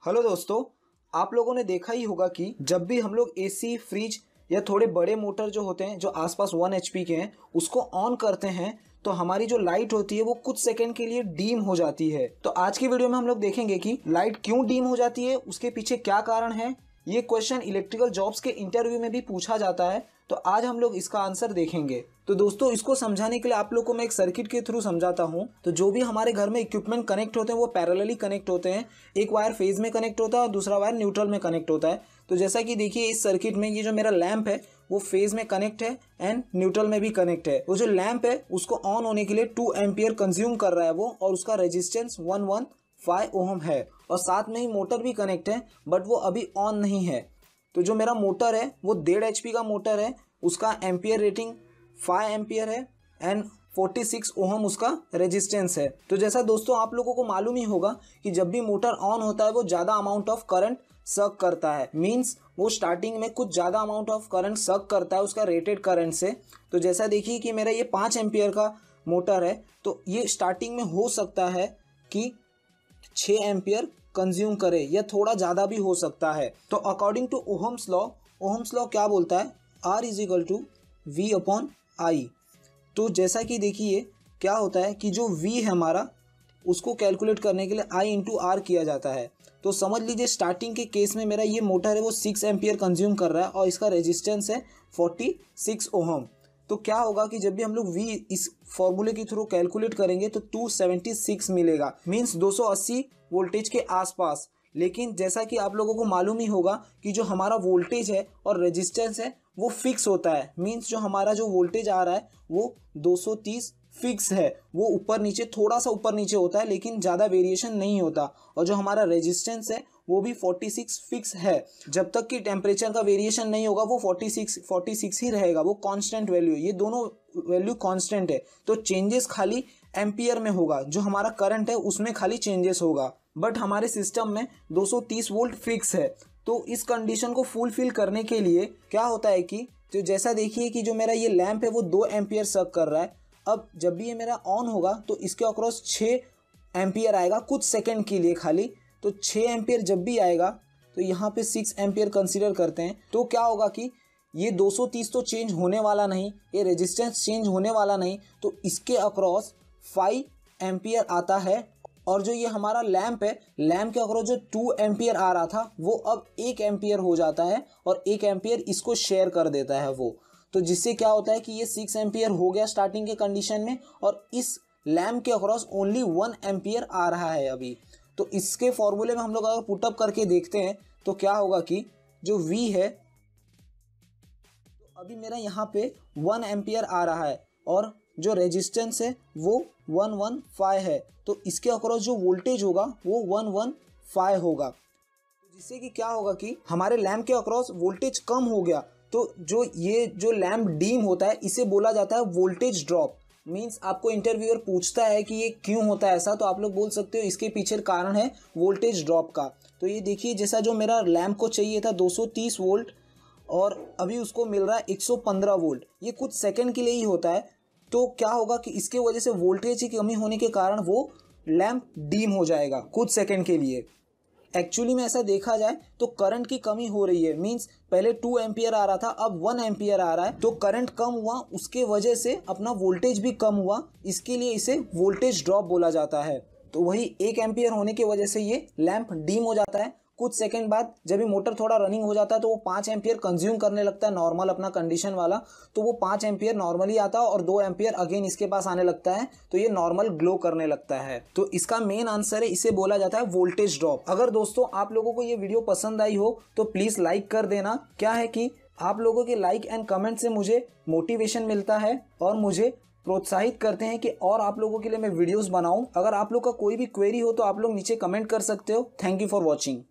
Hello दोस्तों, आप लोगों ने देखा ही होगा कि जब भी हम लोग एसी, फ्रिज या थोड़े बड़े मोटर जो होते हैं जो आसपास 1 HP के हैं उसको ऑन करते हैं तो हमारी जो लाइट होती है वो कुछ सेकंड के लिए डीम हो जाती है। तो आज की वीडियो में हम लोग देखेंगे कि लाइट क्यों डीम हो जाती है, उसके पीछे क्या कारण है। ये क्वेश्चन इलेक्ट्रिकल जॉब्स के इंटरव्यू में भी पूछा जाता है, तो आज हम लोग इसका आंसर देखेंगे। तो दोस्तों, इसको समझाने के लिए आप लोग को मैं एक सर्किट के थ्रू समझाता हूँ। तो जो भी हमारे घर में इक्विपमेंट कनेक्ट होते हैं वो पैरेलली कनेक्ट होते हैं। एक वायर फेज में कनेक्ट होता है और दूसरा वायर न्यूट्रल में कनेक्ट होता है। तो जैसा कि देखिए इस सर्किट में ये जो मेरा लैंप है वो फेज में कनेक्ट है एंड न्यूट्रल में भी कनेक्ट है। वो जो लैंप है उसको ऑन होने के लिए 2 एम्पियर कंज्यूम कर रहा है वो, और उसका रेजिस्टेंस 115 ओम है। और साथ में ही मोटर भी कनेक्ट है बट वो अभी ऑन नहीं है। तो जो मेरा मोटर है वो 1.5 HP का मोटर है, उसका एम्पियर रेटिंग 5 एम्पियर है एंड 46 ओम उसका रेजिस्टेंस है। तो जैसा दोस्तों आप लोगों को मालूम ही होगा कि जब भी मोटर ऑन होता है वो ज़्यादा अमाउंट ऑफ करंट सक करता है। मींस वो स्टार्टिंग में कुछ ज़्यादा अमाउंट ऑफ करंट सक करता है उसका रेटेड करंट से। तो जैसा देखिए कि मेरा ये 5 एम्पियर का मोटर है, तो ये स्टार्टिंग में हो सकता है कि 6 एम्पियर कंज्यूम करे या थोड़ा ज़्यादा भी हो सकता है। तो अकॉर्डिंग टू ओहम्स लॉ क्या बोलता है, R = V/I। तो जैसा कि देखिए क्या होता है कि जो V है हमारा उसको कैलकुलेट करने के लिए I × R किया जाता है। तो समझ लीजिए स्टार्टिंग के केस में मेरा ये मोटर है वो 6 एम्पियर कंज्यूम कर रहा है और इसका रेजिस्टेंस है 46 ओम। तो क्या होगा कि जब भी हम लोग V इस फॉर्मूले के थ्रू कैलकुलेट करेंगे तो 276 मिलेगा, मींस 280 वोल्टेज के आसपास। लेकिन जैसा कि आप लोगों को मालूम ही होगा कि जो हमारा वोल्टेज है और रेजिस्टेंस है वो फिक्स होता है। मींस जो हमारा जो वोल्टेज आ रहा है वो 230 फिक्स है, वो ऊपर नीचे थोड़ा सा ऊपर नीचे होता है लेकिन ज़्यादा वेरिएशन नहीं होता। और जो हमारा रेजिस्टेंस है वो भी 46 फिक्स है। जब तक कि टेम्परेचर का वेरिएशन नहीं होगा वो 46 ही रहेगा, वो कांस्टेंट वैल्यू है। ये दोनों वैल्यू कांस्टेंट है। तो चेंजेस खाली एम्पियर में होगा, जो हमारा करंट है उसमें खाली चेंजेस होगा। बट हमारे सिस्टम में 230 वोल्ट फिक्स है। तो इस कंडीशन को फुलफिल करने के लिए क्या होता है कि तो जैसा देखिए कि जो मेरा ये लैंप है वो 2 एम्पियर सक कर रहा है। अब जब भी ये मेरा ऑन होगा तो इसके अक्रॉस 6 एम्पियर आएगा कुछ सेकंड के लिए खाली। तो 6 एम्पियर जब भी आएगा तो यहाँ पे 6 एम्पियर कंसीडर करते हैं। तो क्या होगा कि ये 230 तो चेंज होने वाला नहीं, ये रेजिस्टेंस चेंज होने वाला नहीं, तो इसके अक्रॉस 5 एम्पियर आता है। और जो ये हमारा लैंप है, लैंप के अक्रॉस जो 2 एम्पियर आ रहा था वो अब 1 एम्पियर हो जाता है और 1 एम्पियर इसको शेयर कर देता है वो। तो जिससे क्या होता है कि ये 6 एम्पियर हो गया स्टार्टिंग के कंडीशन में, और इस लैंप के अक्रॉस ओनली 1 एम्पियर आ रहा है अभी। तो इसके फॉर्मूले में हम लोग अगर पुटअप करके देखते हैं तो क्या होगा कि जो V है तो अभी मेरा यहाँ पे 1 एम्पियर आ रहा है और जो रेजिस्टेंस है वो 115 है। तो इसके अक्रॉस जो वोल्टेज होगा वो 115 होगा। तो जिससे कि क्या होगा कि हमारे लैंप के अक्रॉस वोल्टेज कम हो गया। तो जो लैंप डीम होता है इसे बोला जाता है वोल्टेज ड्रॉप। मींस आपको इंटरव्यूअर पूछता है कि ये क्यों होता है ऐसा, तो आप लोग बोल सकते हो इसके पीछे कारण है वोल्टेज ड्रॉप का। तो ये देखिए जैसा जो मेरा लैंप को चाहिए था 230 वोल्ट और अभी उसको मिल रहा है 115 वोल्ट। ये कुछ सेकंड के लिए ही होता है। तो क्या होगा कि इसके वजह से वोल्टेज की कमी होने के कारण वो लैंप डीम हो जाएगा कुछ सेकंड के लिए। एक्चुअली में ऐसा देखा जाए तो करंट की कमी हो रही है। मींस पहले 2 एम्पियर आ रहा था अब 1 एम्पियर आ रहा है, तो करंट कम हुआ, उसके वजह से अपना वोल्टेज भी कम हुआ। इसके लिए इसे वोल्टेज ड्रॉप बोला जाता है। तो वही 1 एम्पियर होने की वजह से ये लैंप डीम हो जाता है। कुछ सेकंड बाद जब भी मोटर थोड़ा रनिंग हो जाता है तो वो 5 एम्पियर कंज्यूम करने लगता है नॉर्मल अपना कंडीशन वाला। तो वो 5 एम्पियर नॉर्मली आता है और 2 एम्पियर अगेन इसके पास आने लगता है, तो ये नॉर्मल ग्लो करने लगता है। तो इसका मेन आंसर है, इसे बोला जाता है वोल्टेज ड्रॉप। अगर दोस्तों आप लोगों को ये वीडियो पसंद आई हो तो प्लीज लाइक कर देना। क्या है कि आप लोगों के लाइक एंड कमेंट से मुझे मोटिवेशन मिलता है और मुझे प्रोत्साहित करते हैं कि और आप लोगों के लिए मैं वीडियोस बनाऊं। अगर आप लोग का कोई भी क्वेरी हो तो आप लोग नीचे कमेंट कर सकते हो। Thank you for watching.